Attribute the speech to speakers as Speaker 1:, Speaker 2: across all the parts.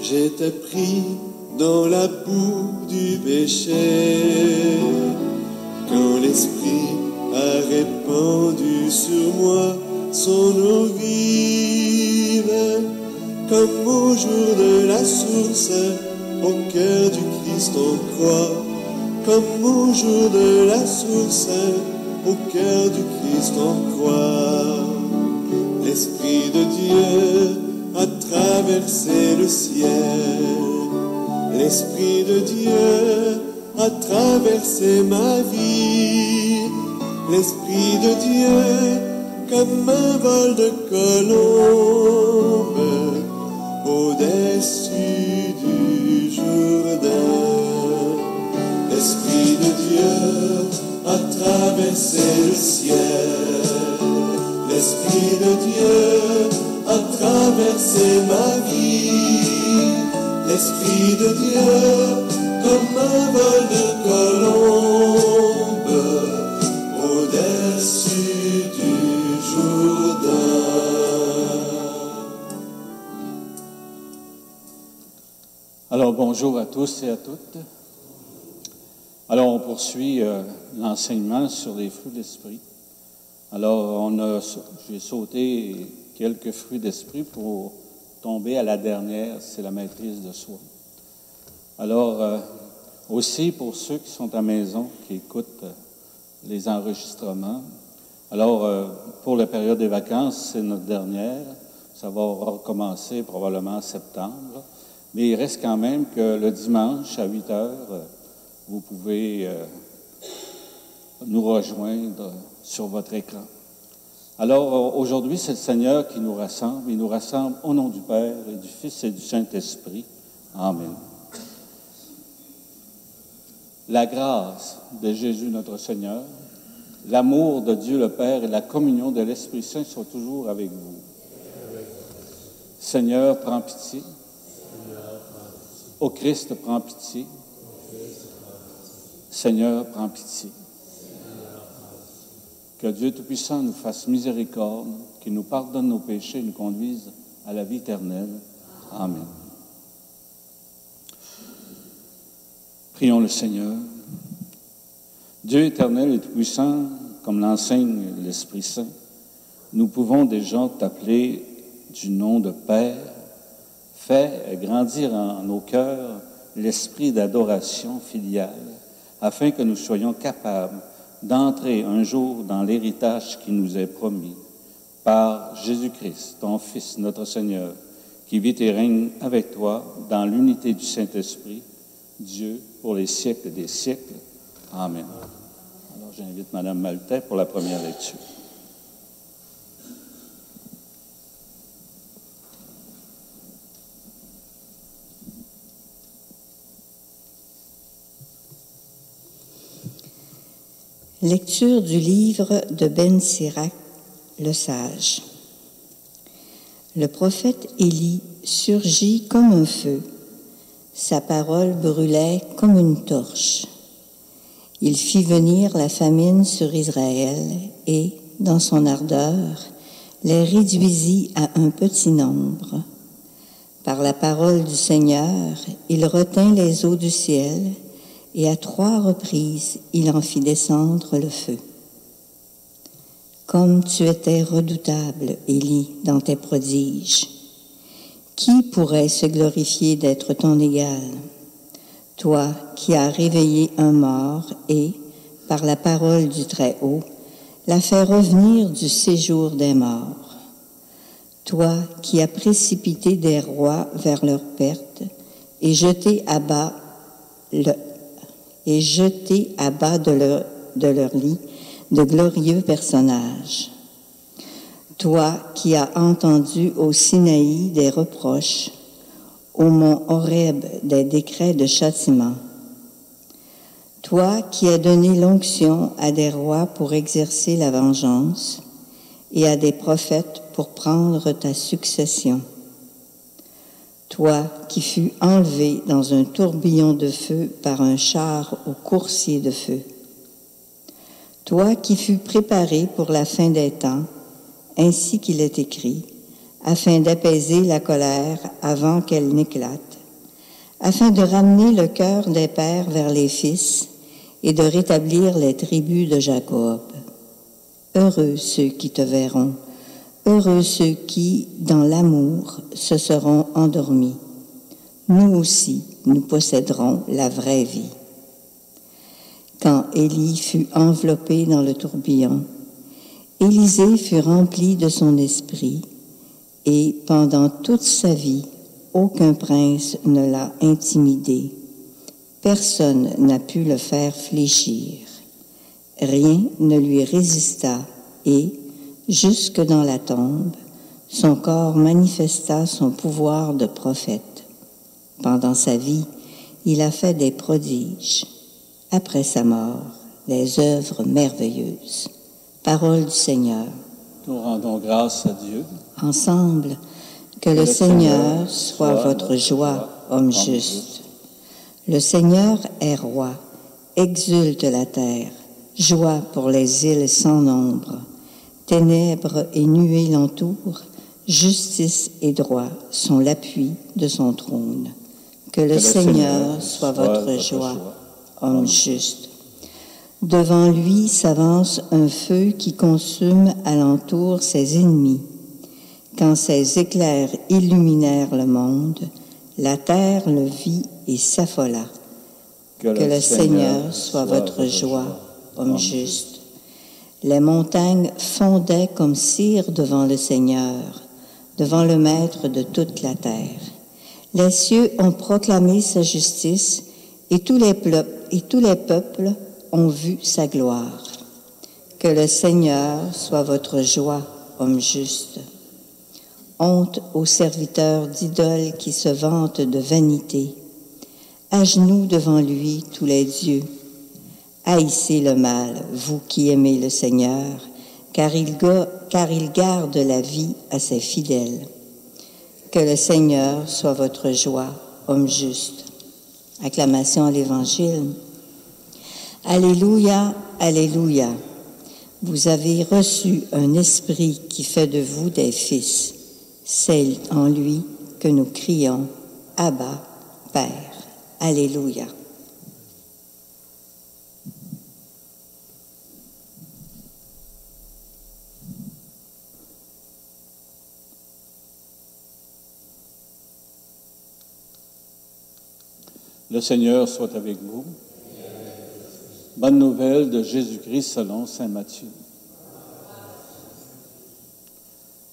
Speaker 1: j'étais pris dans la boue du péché. Quand l'Esprit a répandu sur moi son eau vive, comme au jour de la source, au cœur du Christ on croit, comme au jour de la source, au cœur du Christ on croit. L'Esprit de Dieu a traversé le ciel, l'Esprit de Dieu a traversé ma vie, l'Esprit de Dieu comme un vol de colombe au-dessus du Jourdain. L'Esprit de Dieu a traversé le ciel, l'Esprit de Dieu a traversé ma vie, l'Esprit de Dieu comme un vol de colombe au-dessus du Jourdain.
Speaker 2: Alors bonjour à tous et à toutes. Alors on poursuit l'enseignement sur les fruits d'esprit. Alors j'ai sauté quelques fruits d'esprit pour tomber à la dernière, c'est la maîtrise de soi. Alors aussi pour ceux qui sont à la maison, qui écoutent les enregistrements, alors pour la période des vacances, c'est notre dernière, ça va recommencer probablement en septembre, mais il reste quand même que le dimanche à 8 heures, vous pouvez nous rejoindre sur votre écran. Alors, aujourd'hui, c'est le Seigneur qui nous rassemble. Il nous rassemble au nom du Père et du Fils et du Saint-Esprit. Amen. La grâce de Jésus notre Seigneur, l'amour de Dieu le Père et la communion de l'Esprit Saint soient toujours avec vous. Seigneur, prends pitié. Ô Christ, prends pitié. Seigneur, prends pitié. Que Dieu Tout-Puissant nous fasse miséricorde, qu'il nous pardonne nos péchés et nous conduise à la vie éternelle. Amen. Prions le Seigneur. Dieu éternel et Tout-Puissant, comme l'enseigne l'Esprit Saint, nous pouvons déjà t'appeler du nom de Père. Fais grandir en nos cœurs l'esprit d'adoration filiale, afin que nous soyons capables d'entrer un jour dans l'héritage qui nous est promis par Jésus-Christ, ton Fils, notre Seigneur, qui vit et règne avec toi dans l'unité du Saint-Esprit, Dieu, pour les siècles des siècles. Amen. Alors, j'invite Mme Maltais pour la première lecture.
Speaker 3: Lecture du livre de Ben Sirac, le sage. Le prophète Élie surgit comme un feu. Sa parole brûlait comme une torche. Il fit venir la famine sur Israël et, dans son ardeur, les réduisit à un petit nombre. Par la parole du Seigneur, il retint les eaux du ciel, et à 3 reprises, il en fit descendre le feu. Comme tu étais redoutable, Élie, dans tes prodiges, qui pourrait se glorifier d'être ton égal? Toi qui as réveillé un mort et, par la parole du Très-Haut, l'as fait revenir du séjour des morts. Toi qui as précipité des rois vers leur perte et jeté à bas de leur lit de glorieux personnages. Toi qui as entendu au Sinaï des reproches, au mont Horeb des décrets de châtiment. Toi qui as donné l'onction à des rois pour exercer la vengeance et à des prophètes pour prendre ta succession. Toi qui fus enlevé dans un tourbillon de feu par un char au coursier de feu. Toi qui fus préparé pour la fin des temps, ainsi qu'il est écrit, afin d'apaiser la colère avant qu'elle n'éclate, afin de ramener le cœur des pères vers les fils et de rétablir les tribus de Jacob. Heureux ceux qui te verront, heureux ceux qui, dans l'amour, se seront endormis. Nous aussi, nous posséderons la vraie vie. Quand Élie fut enveloppé dans le tourbillon, Élisée fut rempli de son esprit, et pendant toute sa vie, aucun prince ne l'a intimidé. Personne n'a pu le faire fléchir. Rien ne lui résista et, jusque dans la tombe, son corps manifesta son pouvoir de prophète. Pendant sa vie, il a fait des prodiges. Après sa mort, des œuvres merveilleuses. Parole du Seigneur.
Speaker 2: Nous rendons grâce à Dieu.
Speaker 3: Ensemble, que le Seigneur soit votre joie, homme juste. Le Seigneur est roi, exulte la terre, joie pour les îles sans nombre. Ténèbres et nuées l'entourent, justice et droit sont l'appui de son trône. Que le Seigneur soit votre joie, homme juste. Devant lui s'avance un feu qui consume alentour ses ennemis. Quand ses éclairs illuminèrent le monde, la terre le vit et s'affola. Que le Seigneur soit votre joie, homme juste. Les montagnes fondaient comme cire devant le Seigneur, devant le Maître de toute la terre. Les cieux ont proclamé sa justice et tous les peuples ont vu sa gloire. Que le Seigneur soit votre joie, homme juste. Honte aux serviteurs d'idoles qui se vantent de vanité. À genoux devant lui tous les dieux. Haïssez le mal, vous qui aimez le Seigneur, car il garde la vie à ses fidèles. Que le Seigneur soit votre joie, homme juste. Acclamation à l'Évangile. Alléluia, Alléluia. Vous avez reçu un esprit qui fait de vous des fils. C'est en lui que nous crions, Abba, Père. Alléluia.
Speaker 2: Le Seigneur soit avec vous. Bonne nouvelle de Jésus-Christ selon saint Matthieu.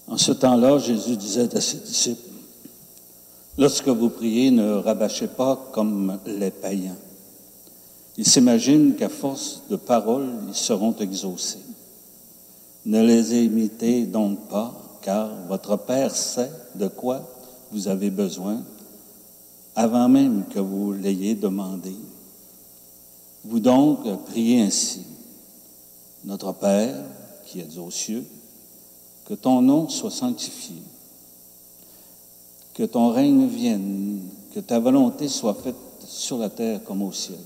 Speaker 2: En ce temps-là, Jésus disait à ses disciples, « Lorsque vous priez, ne rabâchez pas comme les païens. Ils s'imaginent qu'à force de paroles, ils seront exaucés. Ne les imitez donc pas, car votre Père sait de quoi vous avez besoin avant même que vous l'ayez demandé. Vous donc priez ainsi. Notre Père, qui êtes aux cieux, que ton nom soit sanctifié, que ton règne vienne, que ta volonté soit faite sur la terre comme au ciel.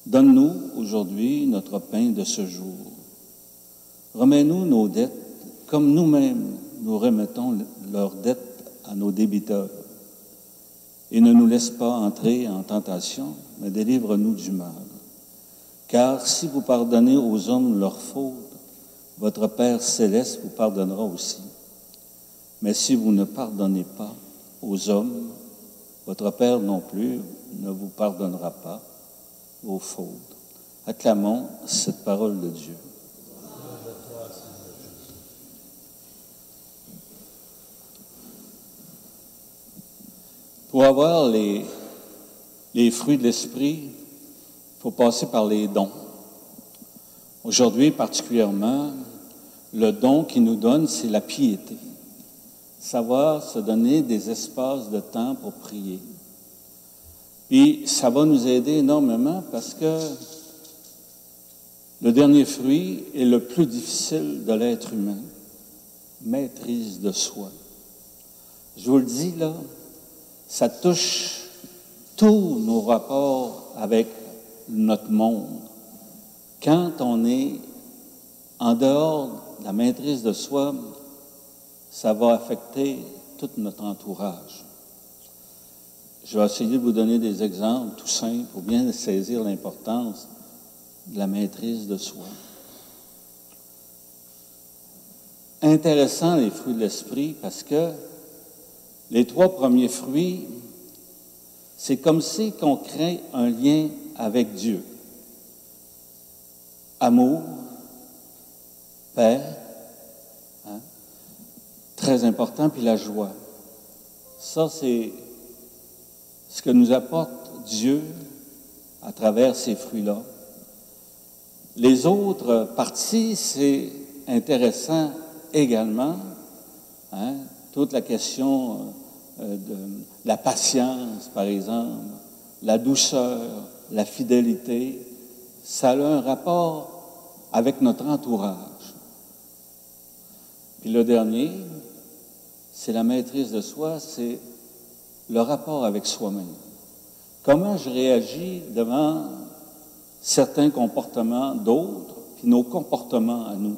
Speaker 2: Donne-nous aujourd'hui notre pain de ce jour. Remets-nous nos dettes comme nous-mêmes nous remettons leurs dettes à nos débiteurs. Et ne nous laisse pas entrer en tentation, mais délivre-nous du mal. Car si vous pardonnez aux hommes leurs fautes, votre Père céleste vous pardonnera aussi. Mais si vous ne pardonnez pas aux hommes, votre Père non plus ne vous pardonnera pas vos fautes. Acclamons cette parole de Dieu. Pour avoir les fruits de l'esprit, il faut passer par les dons. Aujourd'hui, particulièrement, le don qui nous donne, c'est la piété. Savoir se donner des espaces de temps pour prier. Puis, ça va nous aider énormément parce que le dernier fruit est le plus difficile de l'être humain. Maîtrise de soi. Je vous le dis, là, ça touche tous nos rapports avec notre monde. Quand on est en dehors de la maîtrise de soi, ça va affecter tout notre entourage. Je vais essayer de vous donner des exemples tout simples pour bien saisir l'importance de la maîtrise de soi. Intéressant, les fruits de l'esprit, parce que les 3 premiers fruits, c'est comme si on crée un lien avec Dieu. Amour, paix, hein, très important, puis la joie. Ça, c'est ce que nous apporte Dieu à travers ces fruits-là. Les autres parties, c'est intéressant également, hein, toute la question de la patience, par exemple, la douceur, la fidélité, ça a un rapport avec notre entourage. Puis le dernier, c'est la maîtrise de soi, c'est le rapport avec soi-même. Comment je réagis devant certains comportements d'autres, puis nos comportements à nous.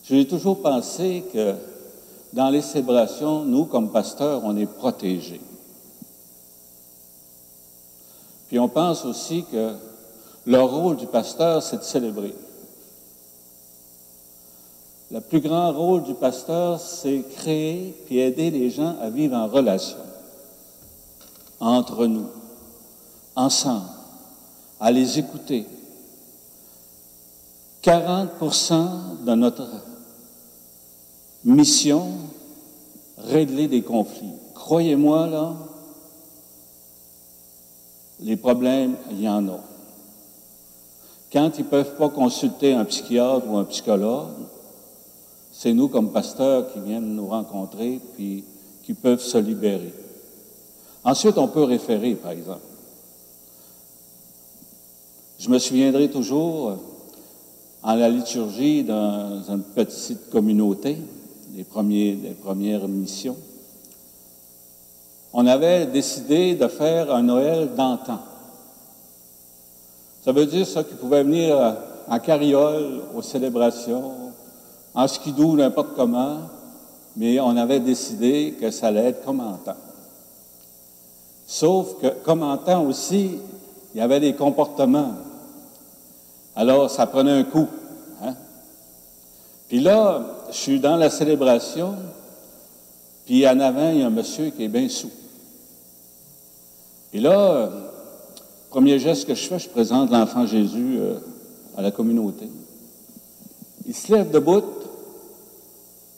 Speaker 2: J'ai toujours pensé que dans les célébrations, nous, comme pasteurs, on est protégés. Puis on pense aussi que le rôle du pasteur, c'est de célébrer. Le plus grand rôle du pasteur, c'est créer puis aider les gens à vivre en relation, entre nous, ensemble, à les écouter. 40% de notre mission, régler des conflits. Croyez-moi, là, les problèmes, il y en a. Quand ils ne peuvent pas consulter un psychiatre ou un psychologue, c'est nous, comme pasteurs, qui viennent nous rencontrer puis qui peuvent se libérer. Ensuite, on peut référer, par exemple. Je me souviendrai toujours, en la liturgie, dans une petite communauté, les premières missions, on avait décidé de faire un Noël d'antan. Ça veut dire ça qu'ils pouvaient venir en carriole aux célébrations, en skidoo, n'importe comment, mais on avait décidé que ça allait être comme antan. Sauf que, comme antan aussi, il y avait des comportements. Alors, ça prenait un coup. Hein? Puis là, je suis dans la célébration, puis en avant, il y a un monsieur qui est bien sous. Et là, premier geste que je fais, je présente l'enfant Jésus à la communauté. Il se lève debout,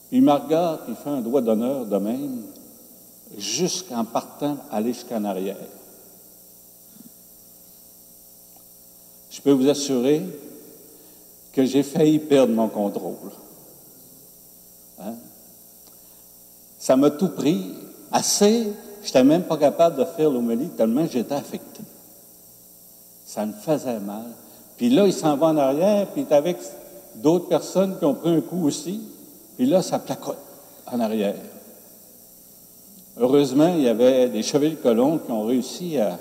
Speaker 2: puis il me regarde, puis il fait un doigt d'honneur de même, jusqu'en partant, aller jusqu'en arrière. Je peux vous assurer que j'ai failli perdre mon contrôle. Hein? Ça m'a tout pris, assez, je n'étais même pas capable de faire l'homélie tellement j'étais affecté. Ça me faisait mal. Puis là, il s'en va en arrière, puis il est avec d'autres personnes qui ont pris un coup aussi, puis là, ça placote en arrière. Heureusement, il y avait des chevaliers de colons qui ont réussi à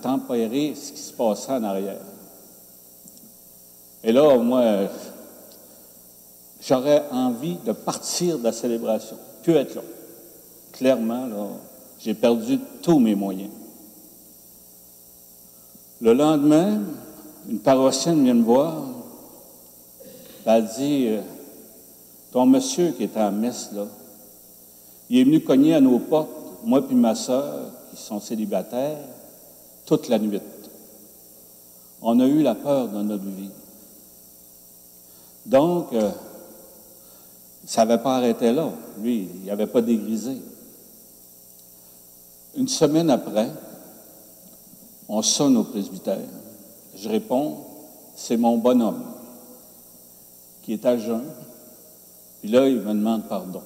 Speaker 2: tempérer ce qui se passait en arrière. Et là, moi, j'aurais envie de partir de la célébration, plus être là. Clairement, là, j'ai perdu tous mes moyens. Le lendemain, une paroissienne vient me voir, elle dit, ton monsieur qui était à messe, là, il est venu cogner à nos portes, moi puis ma sœur, qui sont célibataires, toute la nuit. On a eu la peur de notre vie. Donc, ça n'avait pas arrêté là. Lui, il n'avait pas dégrisé. Une semaine après, on sonne au presbytère. Je réponds, c'est mon bonhomme qui est à jeun. Puis là, il me demande pardon.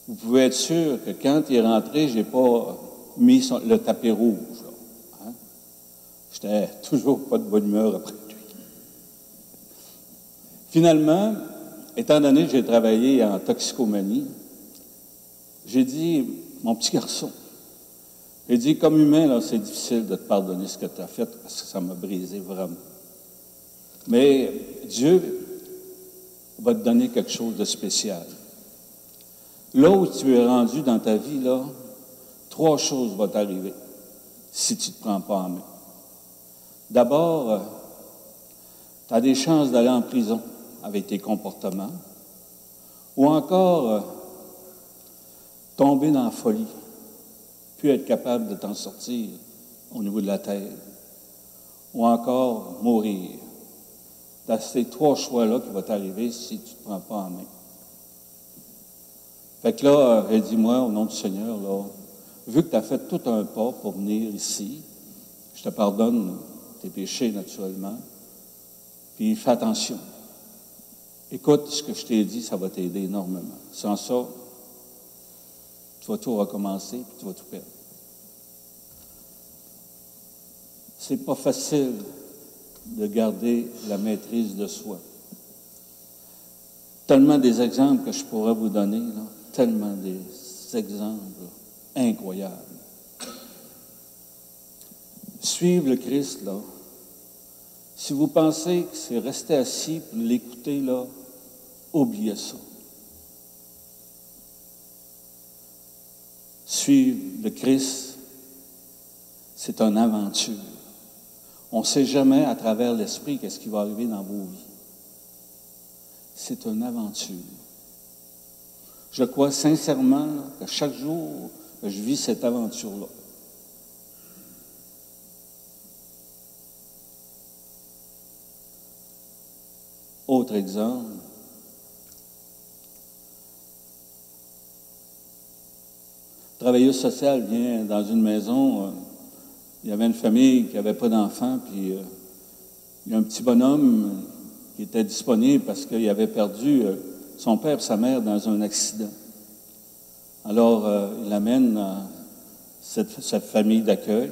Speaker 2: Vous pouvez être sûr que quand il est rentré, je n'ai pas mis le tapis rouge. Hein? J'étais toujours pas de bonne humeur après lui. Finalement, étant donné que j'ai travaillé en toxicomanie, j'ai dit, mon petit garçon, j'ai dit, comme humain, là, c'est difficile de te pardonner ce que tu as fait parce que ça m'a brisé vraiment. Mais Dieu va te donner quelque chose de spécial. Là où tu es rendu dans ta vie, là, 3 choses vont t'arriver si tu ne te prends pas en main. D'abord, tu as des chances d'aller en prison avec tes comportements, ou encore tomber dans la folie, puis être capable de t'en sortir au niveau de la tête, ou encore mourir. Tu as ces 3 choix-là qui vont t'arriver si tu ne te prends pas en main. Fait que là, dis-moi, au nom du Seigneur, là, vu que tu as fait tout un pas pour venir ici, je te pardonne tes péchés naturellement, puis fais attention. Écoute ce que je t'ai dit, ça va t'aider énormément. Sans ça, tu vas tout recommencer, puis tu vas tout perdre. C'est pas facile de garder la maîtrise de soi. Tellement des exemples que je pourrais vous donner, là, tellement des exemples incroyables. Suivre le Christ, là, si vous pensez que c'est rester assis pour l'écouter, là, oubliez ça. Suivre le Christ, c'est une aventure. On ne sait jamais à travers l'esprit qu'est-ce qui va arriver dans vos vies. C'est une aventure. Je crois sincèrement que chaque jour que je vis cette aventure-là. Autre exemple. Travailleuse sociale vient dans une maison, il y avait une famille qui n'avait pas d'enfants, puis il y a un petit bonhomme qui était disponible parce qu'il avait perdu son père et sa mère dans un accident. Alors, il l'amène cette famille d'accueil.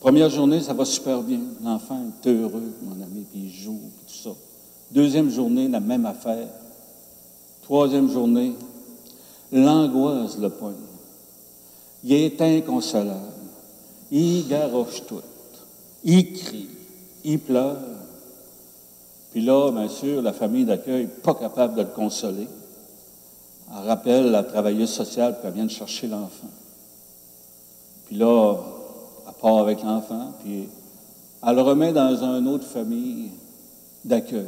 Speaker 2: Première journée, ça va super bien. L'enfant est heureux, mon ami, puis il joue, puis tout ça. Deuxième journée, la même affaire. Troisième journée, l'angoisse le pogne. Il est inconsolable. Il garoche tout. Il crie. Il pleure. Puis là, bien sûr, la famille d'accueil, pas capable de le consoler. Elle rappelle la travailleuse sociale qu'elle vient de chercher l'enfant. Puis là, elle part avec l'enfant, puis elle le remet dans une autre famille d'accueil.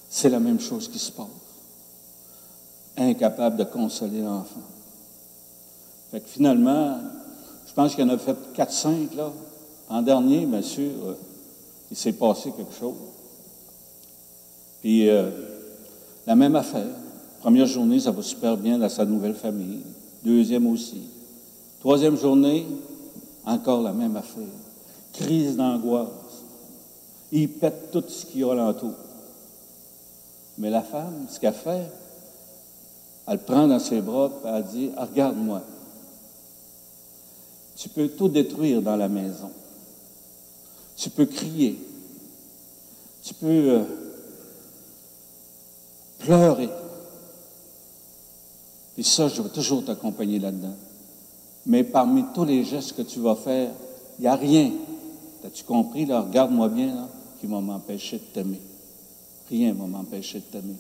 Speaker 2: C'est la même chose qui se passe. Incapable de consoler l'enfant. Fait que finalement, je pense qu'il y en a fait 4-5, là. En dernier, bien sûr, il s'est passé quelque chose. Puis, la même affaire. Première journée, ça va super bien dans sa nouvelle famille. Deuxième aussi. Troisième journée, encore la même affaire. Crise d'angoisse. Il pète tout ce qu'il y a alentour. Mais la femme, ce qu'elle fait, elle le prend dans ses bras et elle dit, « Regarde-moi. Tu peux tout détruire dans la maison. Tu peux crier. Tu peux pleurer. Puis ça, je vais toujours t'accompagner là-dedans. Mais parmi tous les gestes que tu vas faire, il n'y a rien. As-tu compris, là? Regarde-moi bien, là, qui va m'empêcher de t'aimer. Rien ne va m'empêcher de t'aimer. »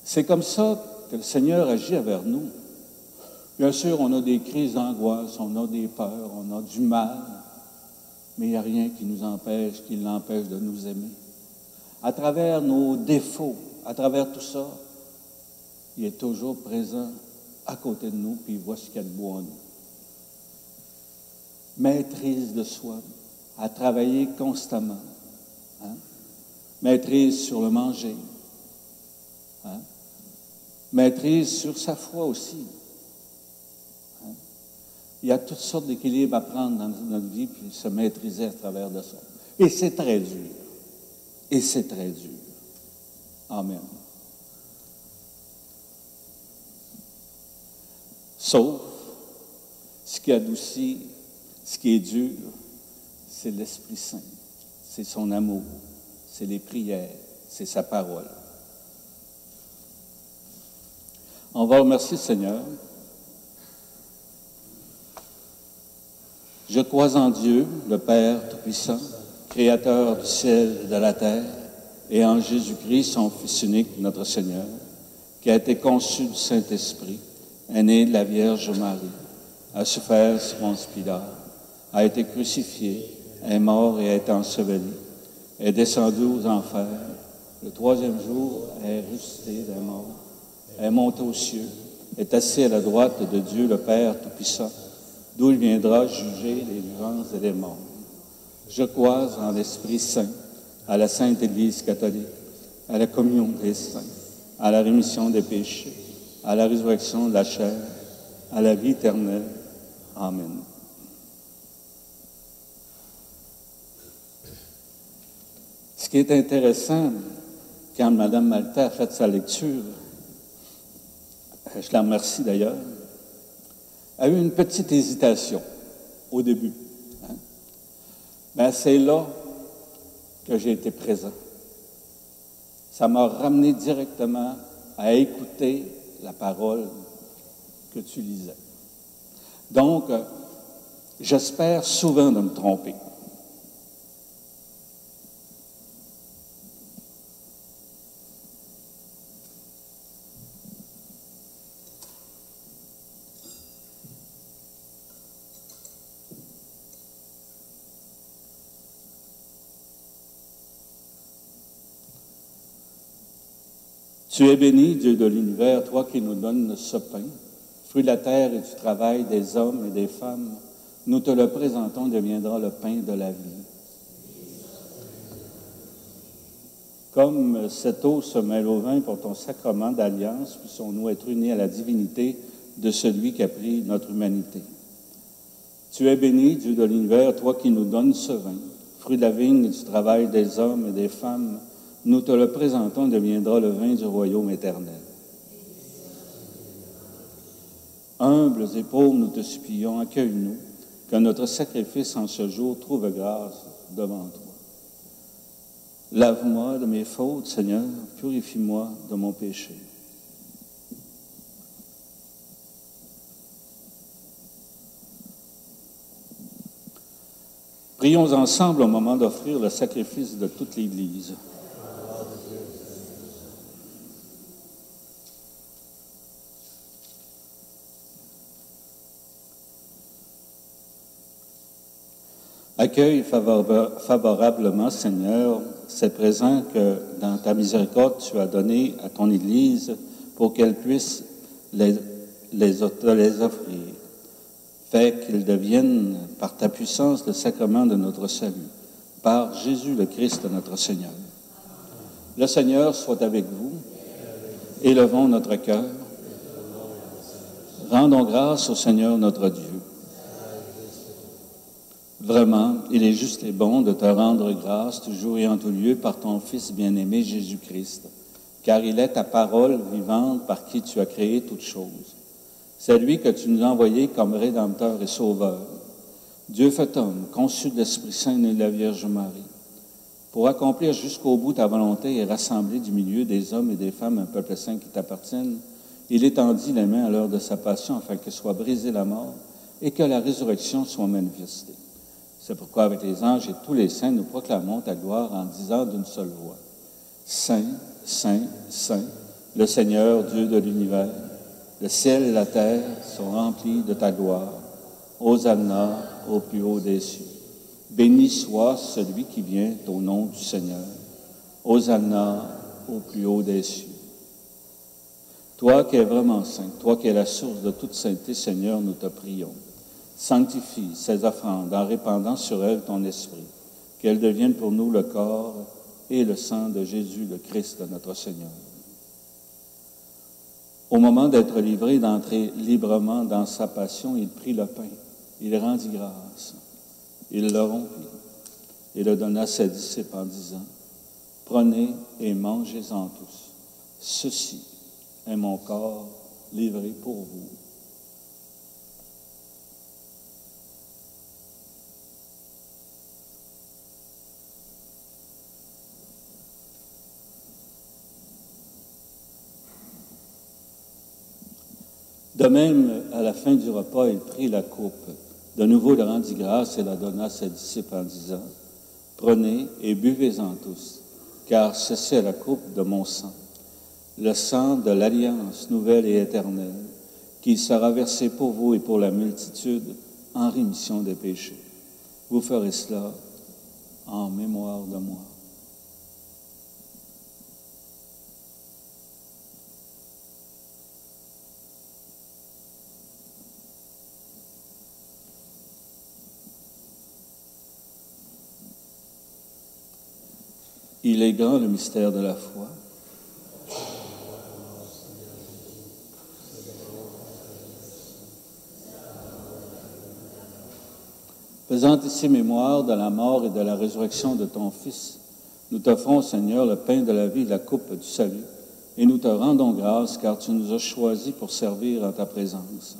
Speaker 2: C'est comme ça que le Seigneur agit envers nous. Bien sûr, on a des crises d'angoisse, on a des peurs, on a du mal, mais il n'y a rien qui l'empêche de nous aimer. À travers nos défauts, à travers tout ça, il est toujours présent à côté de nous, puis il voit ce qu'il y a de beau en nous. Maîtrise de soi, à travailler constamment. Hein? Maîtrise sur le manger. Hein? Maîtrise sur sa foi aussi. Hein? Il y a toutes sortes d'équilibres à prendre dans notre vie, puis se maîtriser à travers de ça. Et c'est très dur. Et c'est très dur. Amen. Sauf, ce qui adoucit, ce qui est dur, c'est l'Esprit Saint. C'est son amour. C'est les prières. C'est sa parole. On va remercier le Seigneur. Je crois en Dieu, le Père Tout-Puissant, Créateur du ciel et de la terre, et en Jésus-Christ, son Fils unique, notre Seigneur, qui a été conçu du Saint-Esprit, est né de la Vierge Marie, a souffert sous Ponce Pilate, a été crucifié, est mort et a été enseveli, est descendu aux enfers, le troisième jour est ressuscité des morts, est monté aux cieux, est assis à la droite de Dieu le Père Tout-Puissant, d'où il viendra juger les vivants et les morts. Je crois en l'Esprit Saint, à la Sainte Église catholique, à la communion des saints, à la rémission des péchés, à la résurrection de la chair, à la vie éternelle. Amen. Ce qui est intéressant, quand Mme Maltais a fait sa lecture, je la remercie d'ailleurs, a eu une petite hésitation au début. Mais c'est là que j'ai été présent. Ça m'a ramené directement à écouter la parole que tu lisais. Donc, j'espère souvent de me tromper. Tu es béni, Dieu de l'univers, toi qui nous donnes ce pain, fruit de la terre et du travail des hommes et des femmes. Nous te le présentons, deviendra le pain de la vie. Comme cette eau se mêle au vin pour ton sacrement d'alliance, puissions-nous être unis à la divinité de celui qui a pris notre humanité. Tu es béni, Dieu de l'univers, toi qui nous donnes ce vin, fruit de la vigne et du travail des hommes et des femmes. Nous te le présentons, deviendra le vin du royaume éternel. Humbles et pauvres, nous te supplions, accueille-nous, que notre sacrifice en ce jour trouve grâce devant toi. Lave-moi de mes fautes, Seigneur, purifie-moi de mon péché. Prions ensemble au moment d'offrir le sacrifice de toute l'Église. Accueille favorablement, Seigneur, ces présents que, dans ta miséricorde, tu as donnés à ton Église pour qu'elle puisse les offrir. Fais qu'ils deviennent, par ta puissance, le sacrement de notre salut, par Jésus le Christ, notre Seigneur. Le Seigneur soit avec vous. Élevons notre cœur. Rendons grâce au Seigneur notre Dieu. Vraiment, il est juste et bon de te rendre grâce toujours et en tout lieu par ton Fils bien-aimé Jésus-Christ, car il est ta parole vivante par qui tu as créé toutes choses. C'est lui que tu nous as envoyé comme Rédempteur et Sauveur. Dieu fait homme, conçu de l'Esprit Saint et de la Vierge Marie, pour accomplir jusqu'au bout ta volonté et rassembler du milieu des hommes et des femmes un peuple saint qui t'appartiennent. Il étendit les mains à l'heure de sa passion afin que soit brisée la mort et que la résurrection soit manifestée. C'est pourquoi avec les anges et tous les saints, nous proclamons ta gloire en disant d'une seule voix, Saint, Saint, Saint, le Seigneur, Dieu de l'univers. Le ciel et la terre sont remplis de ta gloire. Hosanna au plus haut des cieux. Béni soit celui qui vient au nom du Seigneur. Hosanna au plus haut des cieux. Toi qui es vraiment saint, toi qui es la source de toute sainteté, Seigneur, nous te prions. Sanctifie ces offrandes en répandant sur elles ton esprit, qu'elles deviennent pour nous le corps et le sang de Jésus, le Christ, notre Seigneur. Au moment d'être livré, d'entrer librement dans sa passion, il prit le pain, il rendit grâce, il le rompit et le donna à ses disciples en disant, « Prenez et mangez-en tous. Ceci est mon corps livré pour vous. » De même, à la fin du repas, il prit la coupe. De nouveau, il rendit grâce et la donna à ses disciples en disant, « Prenez et buvez-en tous, car ceci est la coupe de mon sang, le sang de l'alliance nouvelle et éternelle, qui sera versé pour vous et pour la multitude en rémission des péchés. Vous ferez cela en mémoire de moi. Il est grand le mystère de la foi. Faisant ici mémoire de la mort et de la résurrection de ton Fils, nous t'offrons, Seigneur, le pain de la vie et la coupe du salut, et nous te rendons grâce car tu nous as choisis pour servir en ta présence.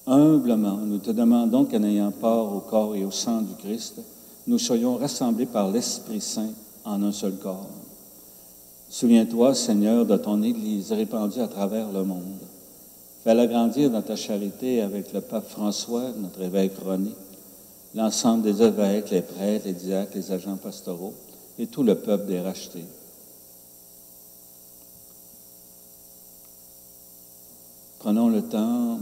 Speaker 2: Humblement, nous te demandons qu'en ayant part au corps et au sang du Christ, nous soyons rassemblés par l'Esprit Saint en un seul corps. Souviens-toi, Seigneur, de ton Église répandue à travers le monde. Fais-la grandir dans ta charité avec le pape François, notre évêque René, l'ensemble des évêques, les prêtres, les diacres, les agents pastoraux et tout le peuple des rachetés. Prenons le temps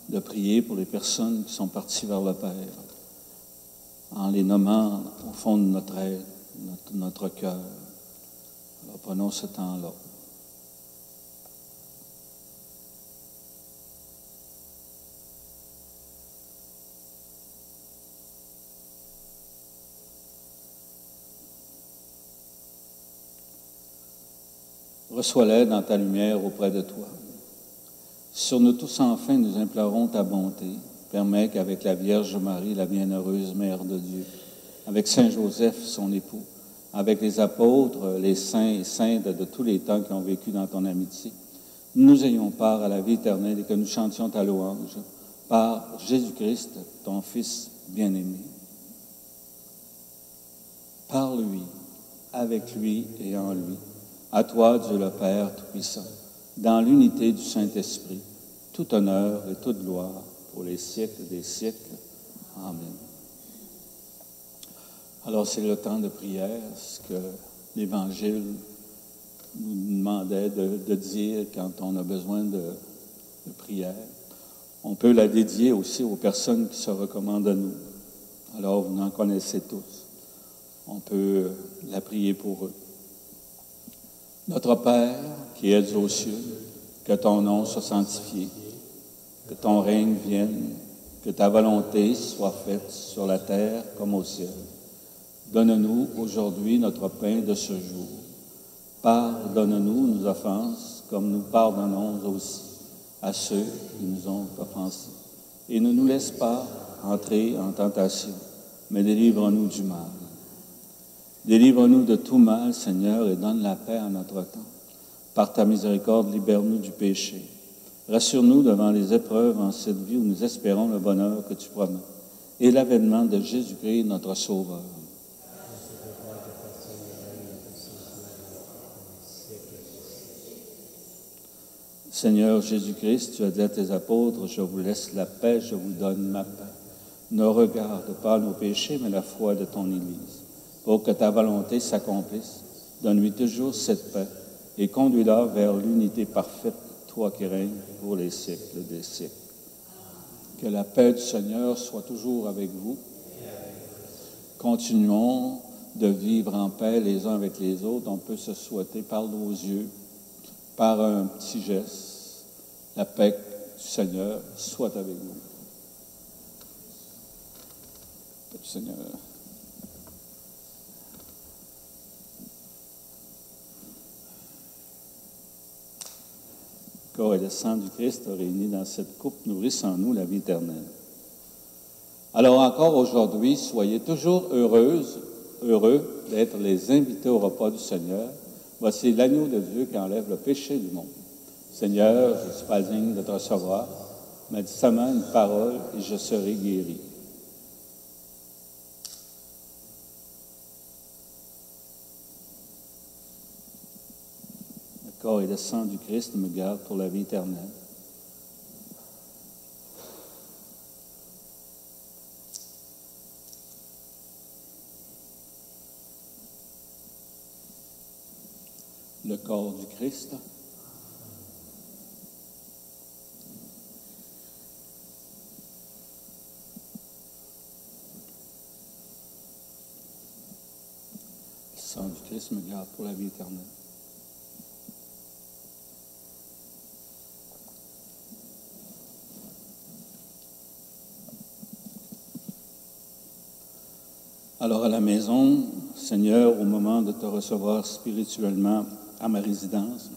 Speaker 2: de prier pour les personnes qui sont parties vers le Père, en les nommant au fond de notre être, notre cœur. Alors prenons ce temps-là. Reçois-les dans ta lumière auprès de toi. Sur nous tous, enfin, nous implorons ta bonté. Permets qu'avec la Vierge Marie, la bienheureuse Mère de Dieu, avec Saint Joseph, son époux, avec les apôtres, les saints et saintes de tous les temps qui ont vécu dans ton amitié, nous ayons part à la vie éternelle et que nous chantions ta louange par Jésus-Christ, ton Fils bien-aimé. Par lui, avec lui et en lui, à toi, Dieu le Père Tout-Puissant, dans l'unité du Saint-Esprit, tout honneur et toute gloire pour les siècles des siècles. Amen. Alors, c'est le temps de prière, ce que l'Évangile nous demandait de dire quand on a besoin de prière. On peut la dédier aussi aux personnes qui se recommandent à nous. Alors, vous en connaissez tous. On peut la prier pour eux. Notre Père, qui es aux cieux, que ton nom soit sanctifié, que ton règne vienne, que ta volonté soit faite sur la terre comme au ciel. Donne-nous aujourd'hui notre pain de ce jour. Pardonne-nous nos offenses, comme nous pardonnons aussi à ceux qui nous ont offensés. Et ne nous laisse pas entrer en tentation, mais délivre-nous du mal. Délivre-nous de tout mal, Seigneur, et donne la paix à notre temps. Par ta miséricorde, libère-nous du péché. Rassure-nous devant les épreuves en cette vie où nous espérons le bonheur que tu promets et l'avènement de Jésus-Christ, notre Sauveur. Seigneur Jésus-Christ, tu as dit à tes apôtres, je vous laisse la paix, je vous donne ma paix. Ne regarde pas nos péchés, mais la foi de ton Église. Pour que ta volonté s'accomplisse, donne-lui toujours cette paix et conduis-la vers l'unité parfaite, toi qui règnes pour les siècles des siècles. Que la paix du Seigneur soit toujours avec vous. Continuons de vivre en paix les uns avec les autres. On peut se souhaiter par nos yeux, par un petit geste, la paix du Seigneur soit avec vous. Paix du Seigneur. Le corps et le sang du Christ réunis dans cette coupe nourrissent en nous la vie éternelle. Alors encore aujourd'hui, soyez toujours heureux d'être les invités au repas du Seigneur. Voici l'agneau de Dieu qui enlève le péché du monde. Seigneur, je ne suis pas digne de te recevoir, mais dis seulement une parole et je serai guéri. Le corps et le sang du Christ me gardent pour la vie éternelle. Le corps du Christ. Jésus-Christ me garde pour la vie éternelle. Alors à la maison, Seigneur, au moment de te recevoir spirituellement à ma résidence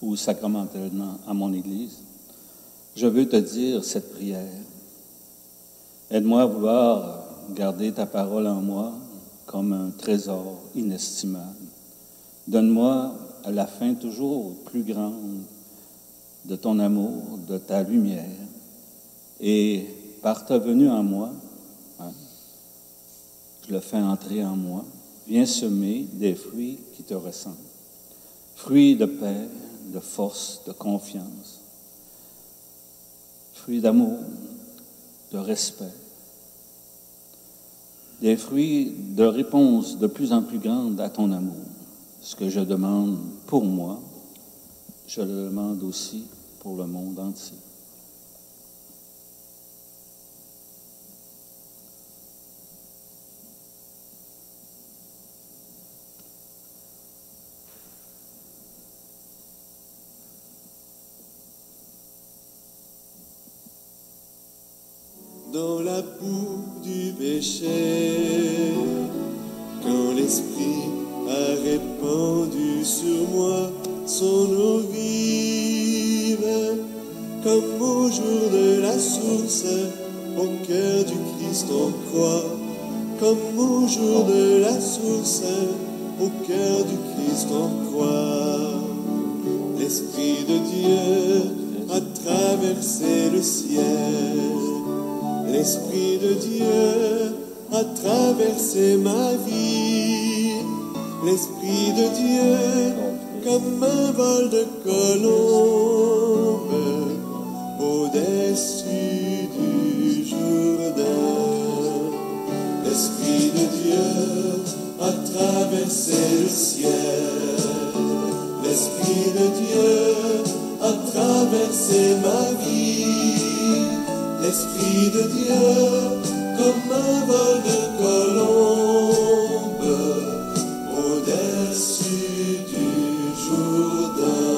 Speaker 2: ou sacramentellement à mon Église, je veux te dire cette prière. Aide-moi à vouloir garder ta parole en moi comme un trésor inestimable. Donne-moi à la fin toujours plus grande de ton amour, de ta lumière. Et par ta venue en moi, je le fais entrer en moi, viens semer des fruits qui te ressemblent. Fruits de paix, de force, de confiance. Fruits d'amour, de respect. Des fruits de réponse de plus en plus grande à ton amour. Ce que je demande pour moi, je le demande aussi pour le monde entier.
Speaker 1: Dans la boue du péché, quand l'Esprit a répandu sur moi son eau vive, comme au jour de la source, au cœur du Christ en croix, comme au jour de la source, au cœur du Christ en croix. L'Esprit de Dieu a traversé le ciel. L'Esprit de Dieu a traversé ma vie. L'Esprit de Dieu, comme un vol de colombe, au-dessus du Jourdain. L'Esprit de Dieu a traversé le ciel. L'Esprit de Dieu a traversé ma vie. L'Esprit de Dieu, comme un vol de colombe, au-dessus du Jourdain.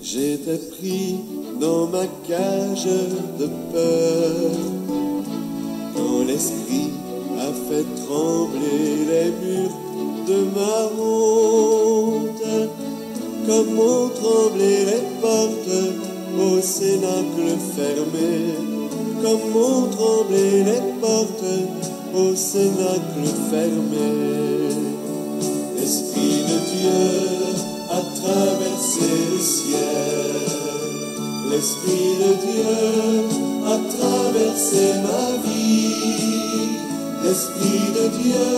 Speaker 1: J'étais pris dans ma cage de peur, quand l'Esprit a fait trembler les murs de ma honte. Comme ont tremblé les portes au cénacle fermé, comme ont tremblé les portes au cénacle fermé. L'Esprit de Dieu a traversé le ciel. L'Esprit de Dieu a traversé ma vie. L'Esprit de Dieu,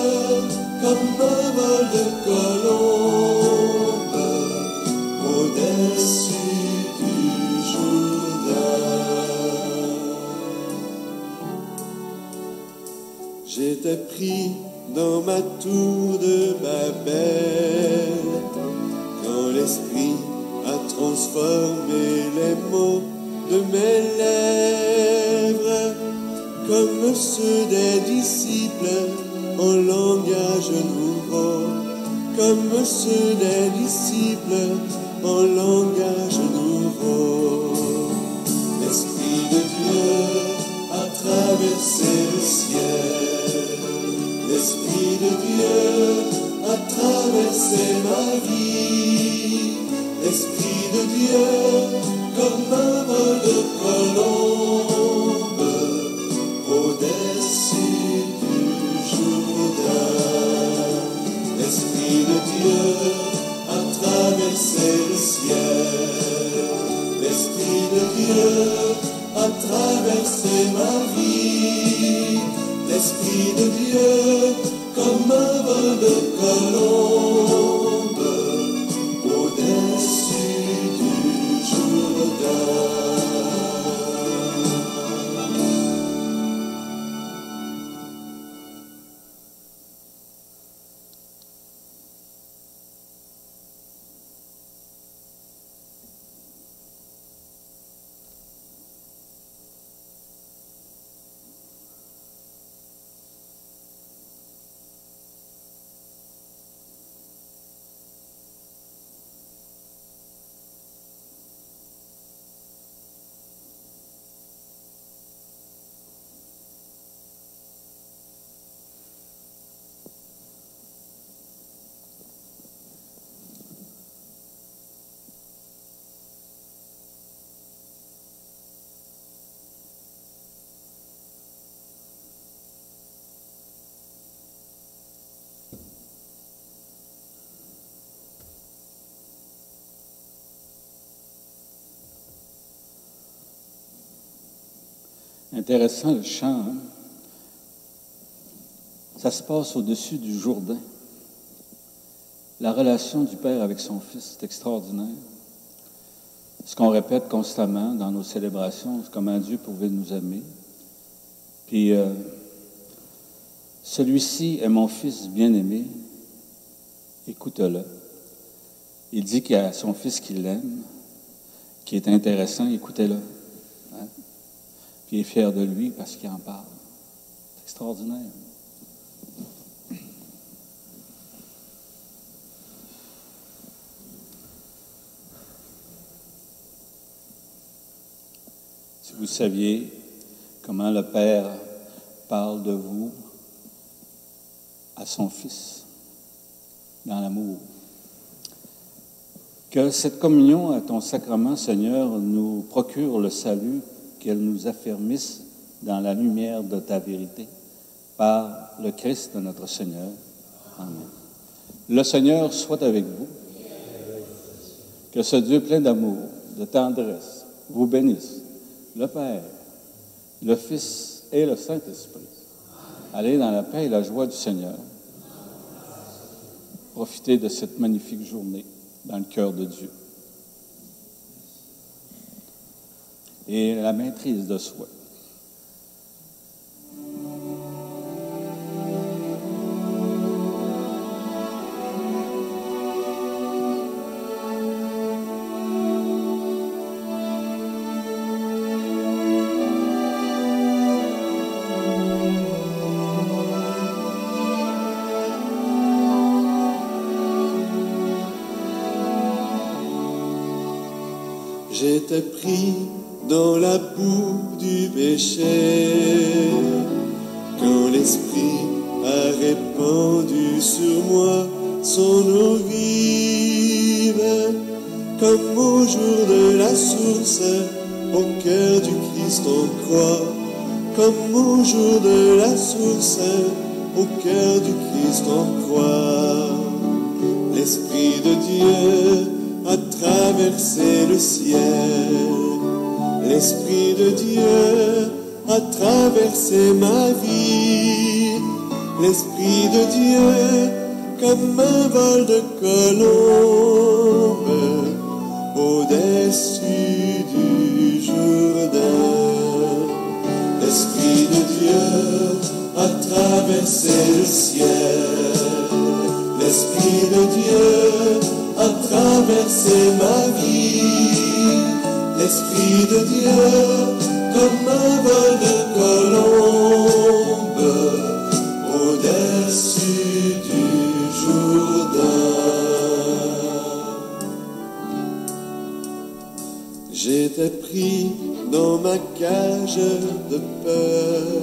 Speaker 1: comme un vol de colombe, au-dessus du Jourdain. J'étais pris dans ma tour de Babel, quand l'Esprit a transformé les mots de mes lèvres, comme ceux des disciples en langage nouveau, comme ceux des disciples en langage nouveau. L'Esprit de Dieu a traversé le ciel. L'Esprit de Dieu a traversé ma vie. L'Esprit de Dieu, comme un vol de colombe, au-dessus du Jourdain. L'Esprit de Dieu a traversé le ciel. L'Esprit de Dieu a traversé ma vie. L'Esprit de Dieu, comme un vol de colombe, au-dessus du Jourdain.
Speaker 2: Intéressant le chant, hein? Ça se passe au-dessus du Jourdain. La relation du Père avec son Fils, c'est extraordinaire. Ce qu'on répète constamment dans nos célébrations, c'est comment Dieu pouvait nous aimer. Puis, celui-ci est mon Fils bien-aimé, écoute-le. Il dit qu'il y a son Fils qui l'aime, qui est intéressant, écoutez-le. Hein? Puis il est fier de lui parce qu'il en parle. C'est extraordinaire. Si vous saviez comment le Père parle de vous à son Fils, dans l'amour. Que cette communion à ton sacrement, Seigneur, nous procure le salut, qu'elle nous affermisse dans la lumière de ta vérité, par le Christ de notre Seigneur. Amen. Le Seigneur soit avec vous. Que ce Dieu plein d'amour, de tendresse, vous bénisse, le Père, le Fils et le Saint-Esprit. Allez dans la paix et la joie du Seigneur. Profitez de cette magnifique journée dans le cœur de Dieu. Et la maîtrise de soi.
Speaker 1: J'étais pris dans la boue du péché, quand l'Esprit a répandu sur moi son eau vive, comme au jour de la source, au cœur du Christ on croit, comme au jour de la source, au cœur du Christ on croit. L'Esprit de Dieu a traversé le ciel, l'Esprit de Dieu a traversé ma vie, l'Esprit de Dieu comme un vol de colombe au-dessus du Jourdain. L'Esprit de Dieu a traversé le ciel, l'Esprit de Dieu a traversé ma vie, l'Esprit de Dieu comme un vol de colombe au-dessus du Jourdain. J'étais pris dans ma cage de peur,